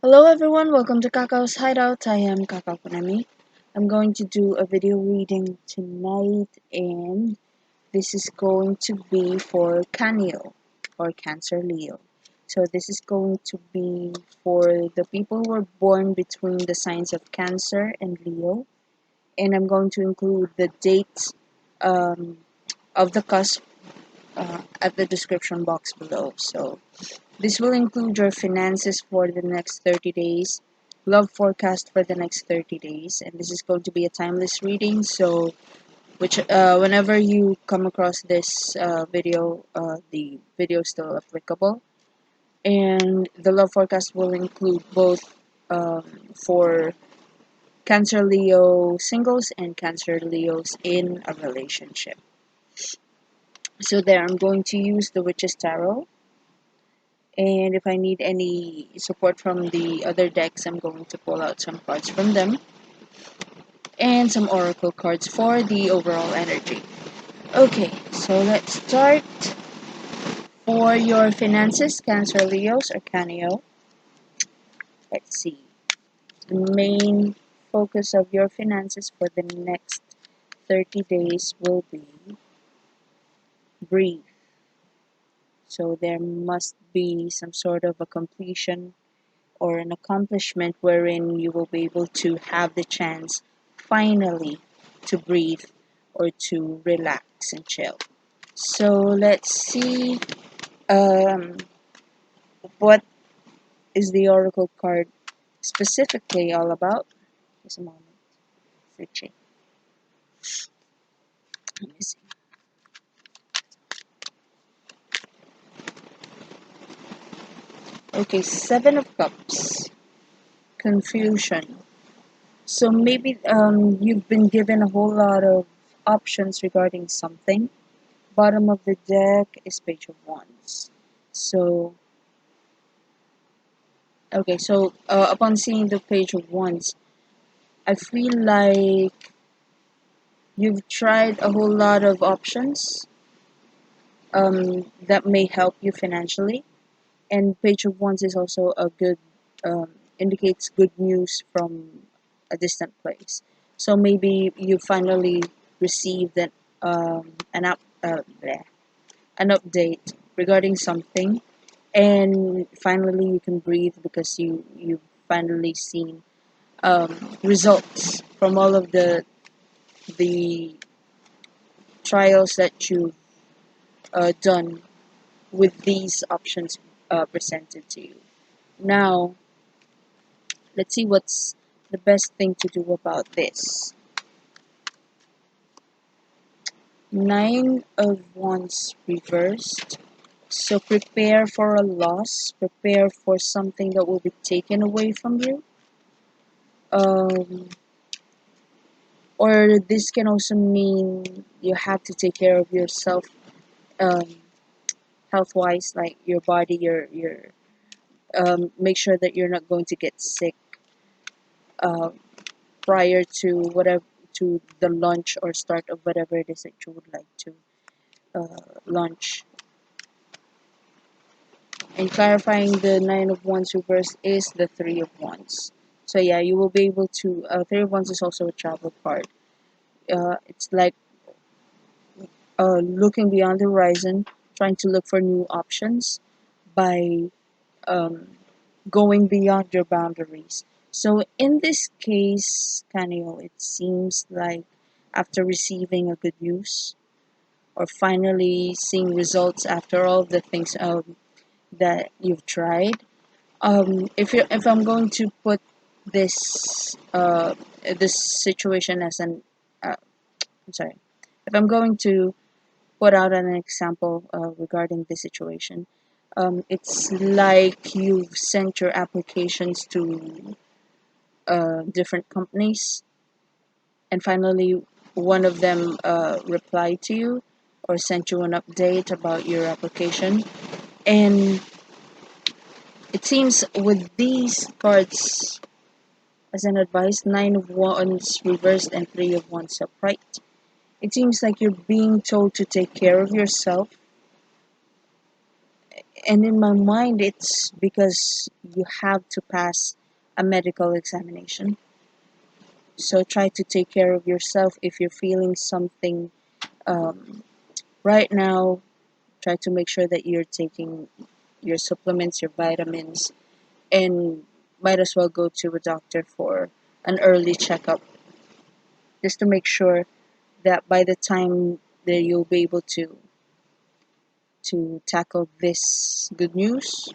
Hello everyone, welcome to KAKAU'S Hideout. I am KAKAU. I'm going to do a video reading tonight, and this is going to be for Caneo or Cancer Leo. So this is going to be for the people who are born between the signs of Cancer and Leo, and I'm going to include the date of the cusp at the description box below. So this will include your finances for the next 30 days, love forecast for the next 30 days, and this is going to be a timeless reading. So, whenever you come across this video, the video is still applicable. And the love forecast will include both um, for Cancer Leo singles and Cancer Leos in a relationship. So, there I'm going to use the Witch's Tarot. And if I need any support from the other decks, I'm going to pull out some cards from them and some oracle cards for the overall energy. Okay, so let's start. For your finances, Cancer Leos or Caneo. Let's see. The main focus of your finances for the next 30 days will be breathe. So there must be some sort of a completion or an accomplishment wherein you will be able to have the chance finally to breathe or to relax and chill. So let's see what is the oracle card specifically all about. Just a moment. Switching. Let me see. Okay, Seven of Cups. Confusion. So maybe you've been given a whole lot of options regarding something. Bottom of the deck is Page of Wands. So, okay, so upon seeing the Page of Wands, I feel like you've tried a whole lot of options that may help you financially. And Page of Wands is also a good, indicates good news from a distant place. So maybe you finally received an update regarding something, and finally you can breathe because you've finally seen results from all of the trials that you've done with these options presented to you. Now let's see what's the best thing to do about this. Nine of Wands reversed. So prepare for a loss, prepare for something that will be taken away from you. Um, or this can also mean you have to take care of yourself, um, health wise, like your body, your make sure that you're not going to get sick uh, prior to whatever, to the launch or start of whatever it is that you would like to launch. And clarifying the Nine of Wands reverse is the Three of Wands. So yeah, you will be able to. Three of Wands is also a travel card. It's like looking beyond the horizon, trying to look for new options by um, going beyond your boundaries. So in this case, Caneo, it seems like after receiving a good news or finally seeing results after all the things that you've tried. If I'm going to put this this situation as an I'm sorry, if I'm going to put out an example regarding this situation, it's like you've sent your applications to different companies, and finally one of them replied to you or sent you an update about your application. And it seems with these cards as an advice, Nine of Wands reversed and Three of Wands upright, it seems like you're being told to take care of yourself. And in my mind, it's because you have to pass a medical examination. So try to take care of yourself. If you're feeling something right now, try to make sure that you're taking your supplements, your vitamins, and might as well go to a doctor for an early checkup, just to make sure that by the time that you'll be able to tackle this good news,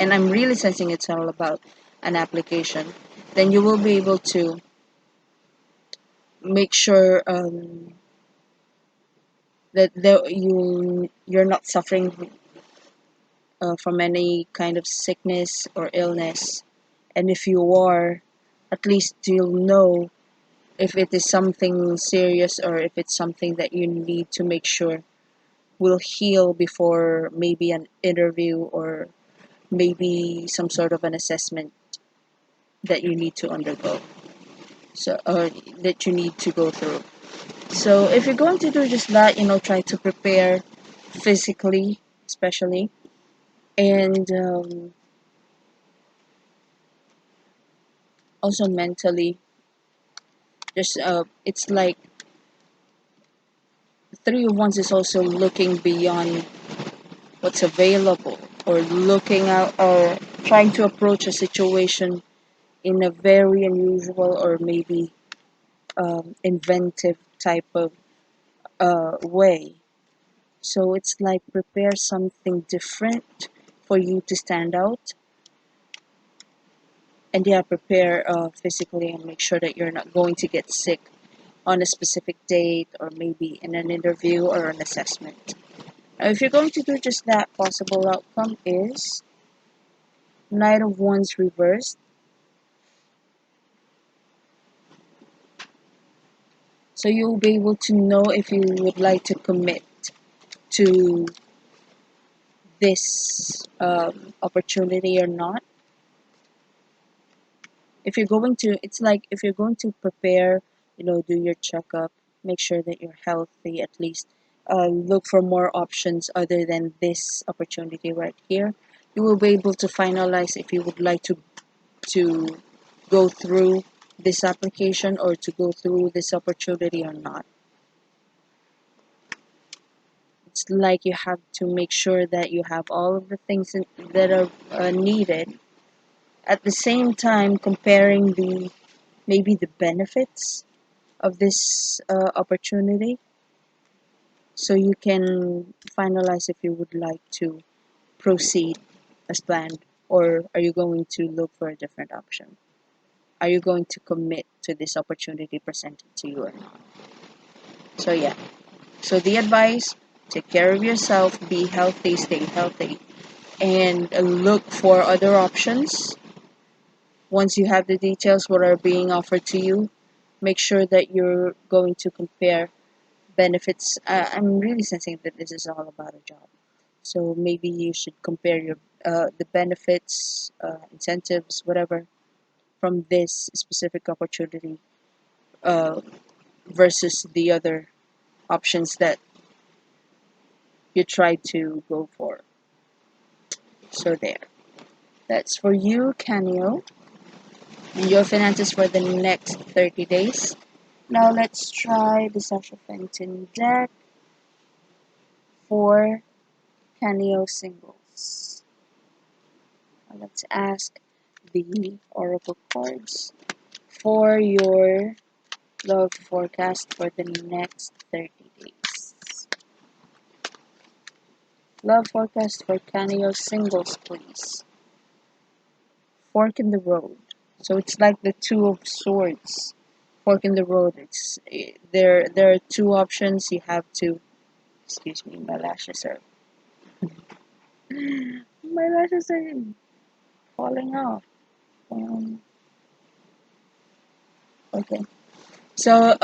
and I'm really sensing it's all about an application, then you will be able to make sure that you're not suffering from any kind of sickness or illness. And if you are, at least you'll know if it is something serious or if it's something that you need to make sure will heal before maybe an interview or maybe some sort of an assessment that you need to undergo. So, or that you need to go through. So if you're going to do just that, try to prepare physically, especially, and also mentally. Just it's like 3 of Wands is also looking beyond what's available, or looking out, or trying to approach a situation in a very unusual or maybe inventive type of way. So it's like prepare something different for you to stand out. And yeah, prepare physically and make sure that you're not going to get sick on a specific date or maybe in an interview or an assessment. Now, if you're going to do just that, possible outcome is Knight of Wands reversed. So you'll be able to know if you would like to commit to this opportunity or not. If you're going to, it's like if you're going to prepare, do your checkup, make sure that you're healthy at least. Look for more options other than this opportunity right here. You will be able to finalize if you would like to go through this application or to go through this opportunity or not. It's like you have to make sure that you have all of the things that are needed. At the same time, comparing the maybe the benefits of this opportunity, so you can finalize if you would like to proceed as planned, or are you going to look for a different option? Are you going to commit to this opportunity presented to you or not? So yeah, so the advice: take care of yourself, be healthy, stay healthy, and look for other options. Once you have the details what are being offered to you, make sure that you're going to compare benefits. I'm really sensing that this is all about a job. So maybe you should compare your the benefits, incentives, whatever, from this specific opportunity uh, versus the other options that you try to go for. So there. That's for you, Caneo, and your finances for the next 30 days. Now let's try the Sasha Fenton deck for Caneo singles. Let's ask the Oracle cards for your love forecast for the next 30 days. Love forecast for Caneo singles, please. Fork in the road. So it's like the Two of Swords. Fork in the road. It's there are two options. You have to. Excuse me, my lashes are falling off. Um, okay. So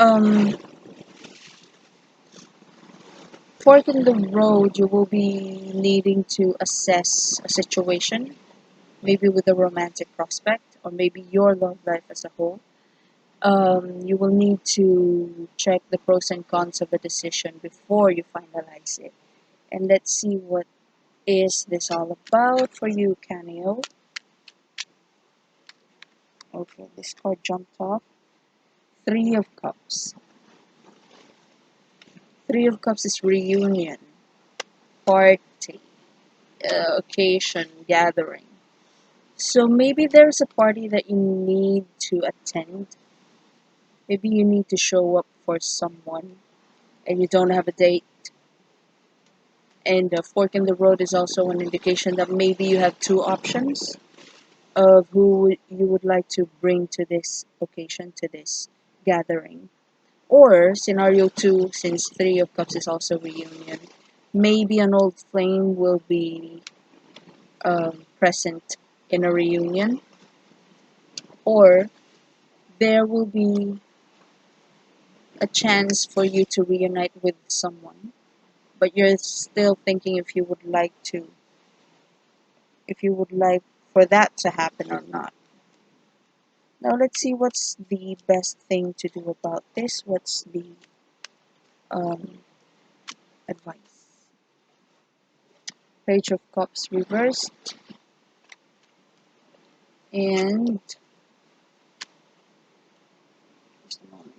fork in the road. You will be needing to assess a situation, maybe with a romantic prospect, or maybe your love life as a whole. You will need to check the pros and cons of a decision before you finalize it. And let's see what is this all about for you, Caneo. Okay, this card jumped off. Three of Cups. Three of Cups is reunion, party, occasion, gathering. So maybe there's a party that you need to attend. Maybe you need to show up for someone and you don't have a date. And a fork in the road is also an indication that maybe you have two options of who you would like to bring to this occasion, to this gathering. Or scenario two, since Three of Cups is also reunion, maybe an old flame will be present in a reunion, or there will be a chance for you to reunite with someone, but you're still thinking if you would like for that to happen or not. Now let's see what's the best thing to do about this. What's the um, advice? Page of Cups reversed and just a moment.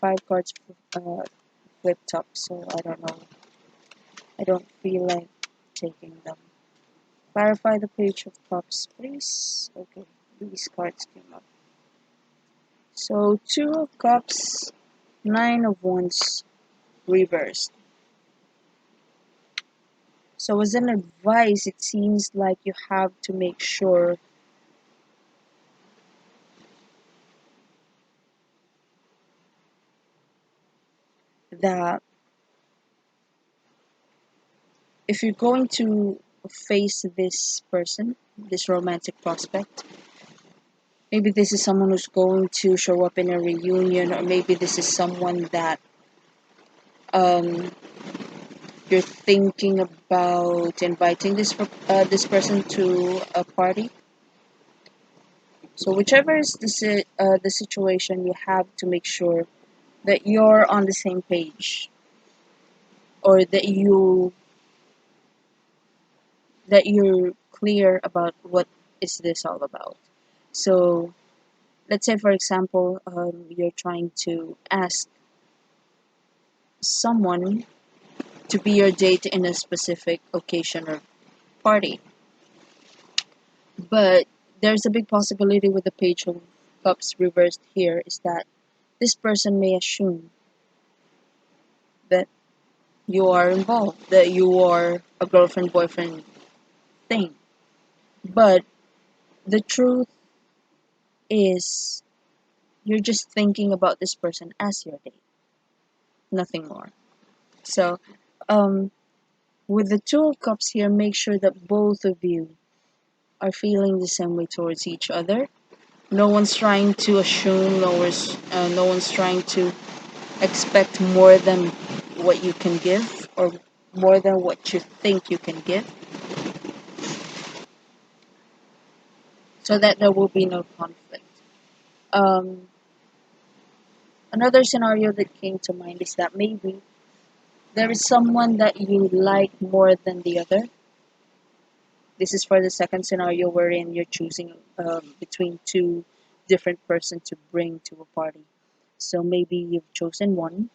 Five cards flipped up, so I don't know. I don't feel like taking them. Clarify the Page of Cups, please. Okay, these cards came up. So Two of Cups, Nine of Wands reversed. So as an advice, it seems like you have to make sure that if you're going to face this person, this romantic prospect, maybe this is someone who's going to show up in a reunion, or maybe this is someone that um, you're thinking about inviting this person to a party. So whichever is the situation, you have to make sure that you're on the same page, or that you're clear about what is this all about. So let's say, for example, you're trying to ask someone to be your date in a specific occasion or party, but there's a big possibility with the Page of Cups reversed here is that this person may assume that you are involved, that you are a girlfriend boyfriend thing. But the truth is, you're just thinking about this person as your date, nothing more. So, um, with the Two of Cups here, make sure that both of you are feeling the same way towards each other. No one's trying to assume, no one's trying to expect more than what you can give, or more than what you think you can give, so that there will be no conflict. Um, Another scenario that came to mind is that maybe there is someone that you like more than the other. This is for the second scenario wherein you're choosing between two different persons to bring to a party. So maybe you've chosen one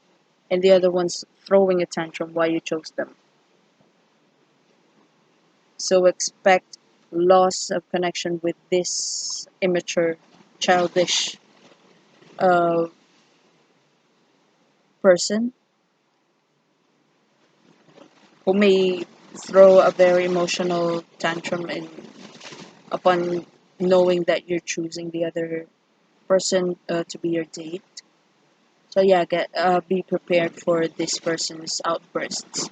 and the other one's throwing a tantrum why you chose them. So expect loss of connection with this immature, childish uh, person who may throw a very emotional tantrum upon knowing that you're choosing the other person to be your date. So yeah, be prepared for this person's outbursts.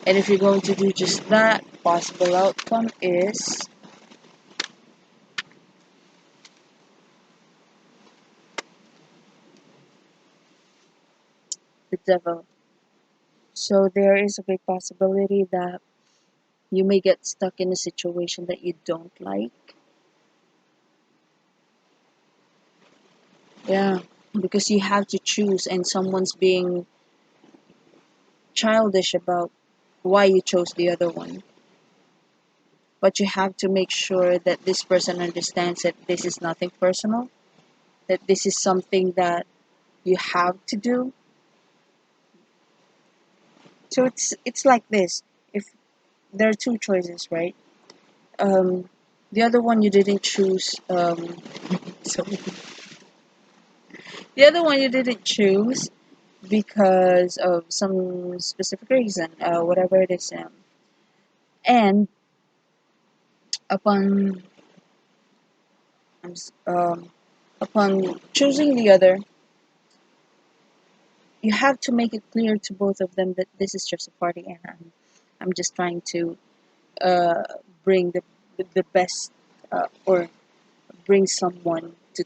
And if you're going to do just that, possible outcome is the devil. So there is a big possibility that you may get stuck in a situation that you don't like. Yeah, because you have to choose, and someone's being childish about why you chose the other one. but you have to make sure that this person understands that this is nothing personal, that this is something that you have to do. So it's like this. If there are two choices, right? Um, the other one you didn't choose. So the other one you didn't choose because of some specific reason, whatever it is. And upon um, s- um, upon choosing the other, you have to make it clear to both of them that this is just a party, and I'm just trying to uh, bring the best, or bring someone to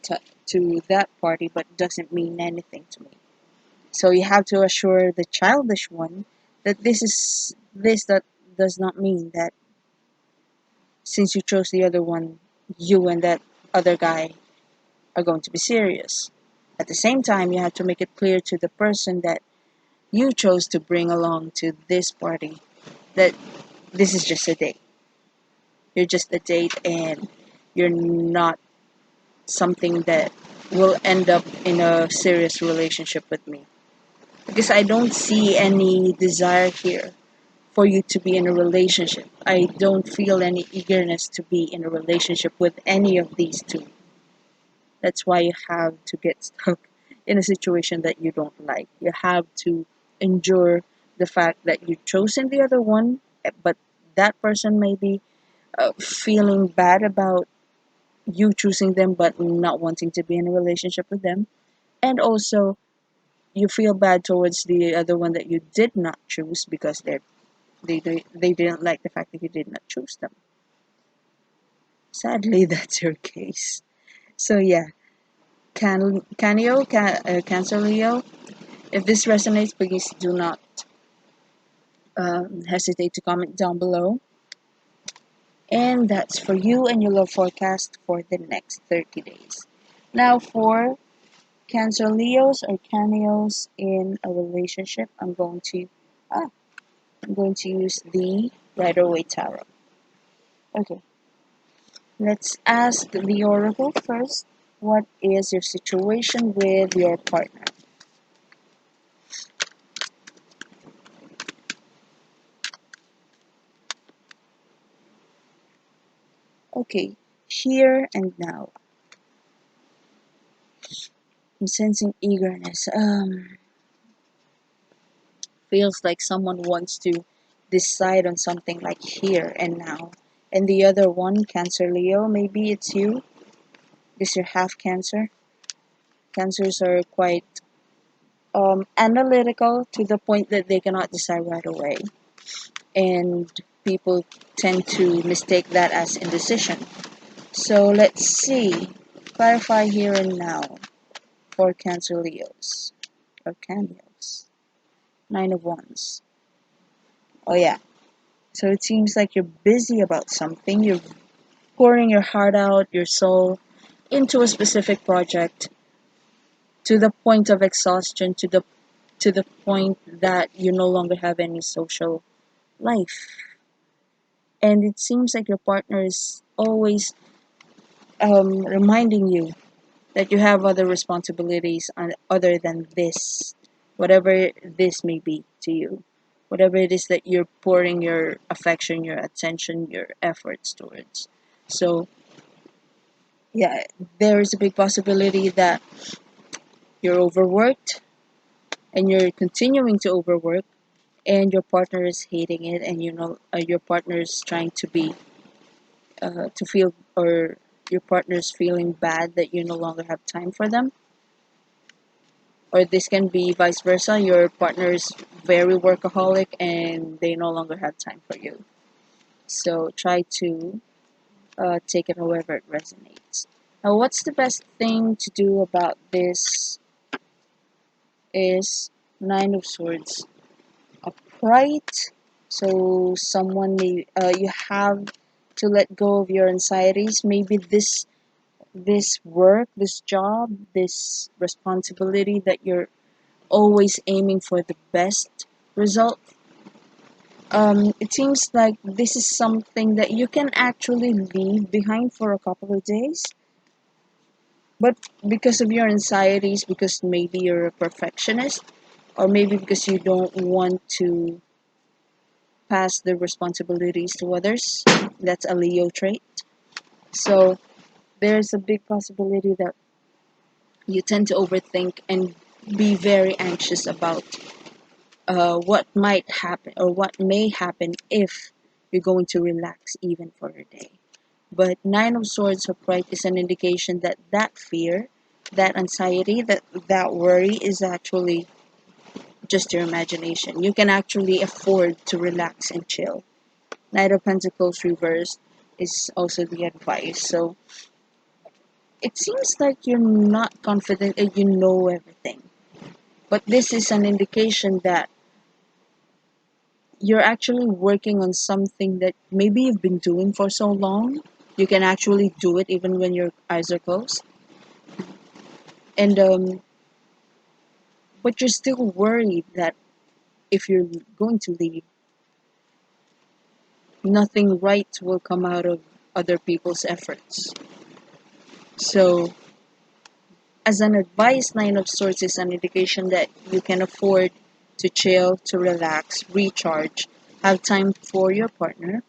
that party, but doesn't mean anything to me. So you have to assure the childish one that this that does not mean that since you chose the other one, you and that other guy are going to be serious. At the same time, you have to make it clear to the person that you chose to bring along to this party that this is just a date. You're just a date, and you're not something that will end up in a serious relationship with me. Because I don't see any desire here for you to be in a relationship. I don't feel any eagerness to be in a relationship with any of these two. That's why you have to get stuck in a situation that you don't like. You have to endure the fact that you've chosen the other one, but that person may be feeling bad about you choosing them but not wanting to be in a relationship with them. And also, you feel bad towards the other one that you did not choose because they didn't like the fact that you did not choose them. Sadly, that's your case. So yeah, Cancer Leo. If this resonates, please do not hesitate to comment down below. And that's for you and your love forecast for the next 30 days. Now for Cancer Leos or Caneos in a relationship, ah, I'm going to use the Rider Waite Tarot. Okay, let's ask the Oracle first. What is your situation with your partner? Okay, here and now. I'm sensing eagerness. Feels like someone wants to decide on something like here and now. And the other one, Cancer Leo, maybe it's you because you're half Cancer. Cancers are quite analytical to the point that they cannot decide right away. And people tend to mistake that as indecision. So let's see. Clarify here and now for Cancer Leos or Caneos. Nine of Wands. Oh yeah. So it seems like you're busy about something. You're pouring your heart out, your soul into a specific project to the point of exhaustion, to the point that you no longer have any social life. And it seems like your partner is always reminding you that you have other responsibilities other than this, whatever this may be to you, whatever it is that you're pouring your affection, your attention, your efforts towards. So, yeah, there is a big possibility that you're overworked and you're continuing to overwork, and your partner is hating it, and your partner is trying to be to feel, or your partner's feeling bad that you no longer have time for them. Or this can be vice versa. Your partner is very workaholic and they no longer have time for you. So try to take it however it resonates. Now, what's the best thing to do about this is Nine of Swords upright. So someone may you have to let go of your anxieties. Maybe this work, this job, this responsibility that you're always aiming for the best result, it seems like this is something that you can actually leave behind for a couple of days, but because of your anxieties, because maybe you're a perfectionist, or maybe because you don't want to pass the responsibilities to others, that's a Leo trait. So there's a big possibility that you tend to overthink and be very anxious about what might happen or what may happen if you're going to relax even for a day. But Nine of Swords upright is an indication that that fear, that anxiety, that worry is actually just your imagination. You can actually afford to relax and chill. Knight of Pentacles reversed is also the advice. So it seems like you're not confident that you know everything. But this is an indication that you're actually working on something that maybe you've been doing for so long. You can actually do it even when your eyes are closed. And but you're still worried that if you're going to leave, nothing right will come out of other people's efforts. So as an advice, Nine of Swords is an indication that you can afford to chill, to relax, recharge, have time for your partner.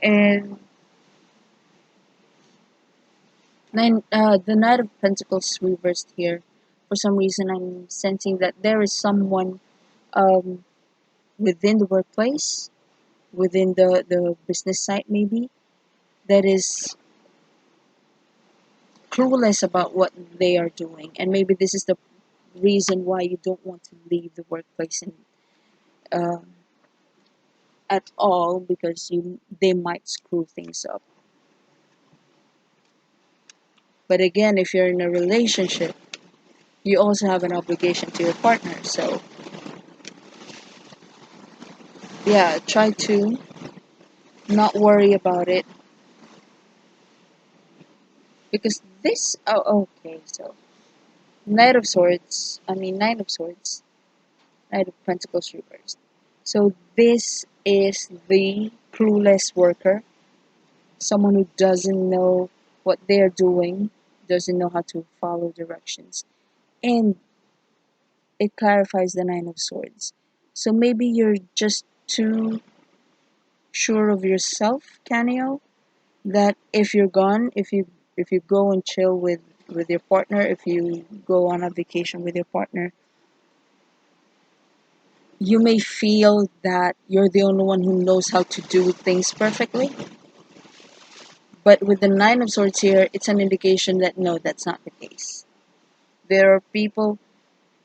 And the Knight of Pentacles reversed here. For some reason, I'm sensing that there is someone um, within the workplace, within the business site maybe, that is clueless about what they are doing. And maybe this is the reason why you don't want to leave the workplace uh, at all, because they might screw things up. But again, if you're in a relationship, you also have an obligation to your partner. So yeah, try to not worry about it, because this, oh, okay, so Nine of Swords, Knight of Pentacles reversed. So this is the clueless worker, someone who doesn't know what they're doing, doesn't know how to follow directions. And it clarifies the Nine of Swords. So maybe you're just too sure of yourself, Caneo, that if you're gone, if you go and chill with your partner, if you go on a vacation with your partner, you may feel that you're the only one who knows how to do things perfectly. But with the Nine of Swords here, it's an indication that no, that's not the case. There are people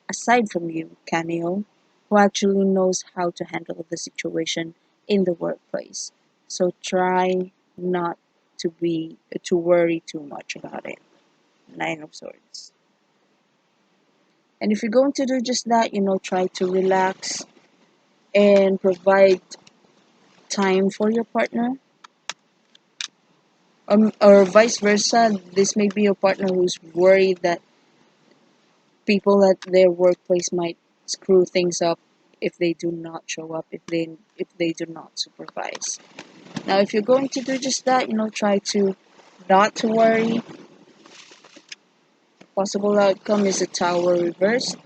aside from you, Caneo, who actually knows how to handle the situation in the workplace. So try not to worry too much about it. Nine of Swords. And if you're going to do just that, try to relax and provide time for your partner. Or vice versa, this may be your partner who's worried that people at their workplace might screw things up if they do not show up, if they do not supervise. Now, if you're going to do just that, try to not to worry. Possible outcome is a Tower reversed.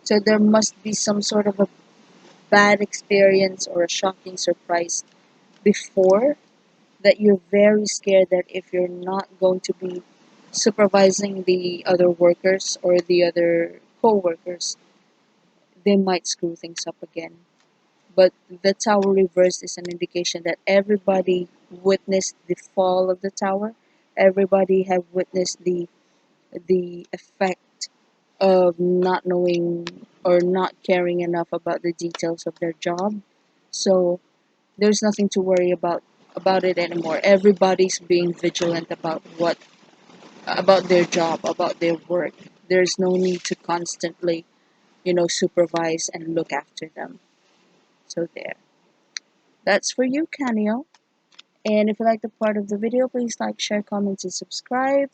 So there must be some sort of a bad experience or a shocking surprise before, that you're very scared that if you're not going to be supervising the other workers or the other co-workers, they might screw things up again. But the tower reverse is an indication that everybody witnessed the fall of the tower. Everybody have witnessed the effect of not knowing or not caring enough about the details of their job. So there's nothing to worry about it anymore. Everybody's being vigilant about their job, about their work. There's no need to constantly, supervise and look after them. So there. That's for you, Caneo. And if you like the part of the video, please like, share, comment, and subscribe.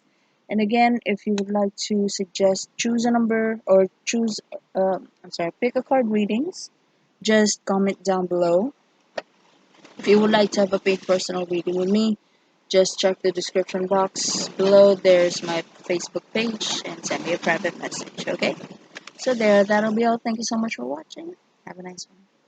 And again, if you would like to suggest choose a number or pick a card readings, just comment down below. If you would like to have a paid personal reading with me, just check the description box below. There's my Facebook page and send me a private message, okay? So that'll be all. Thank you so much for watching. Have a nice one.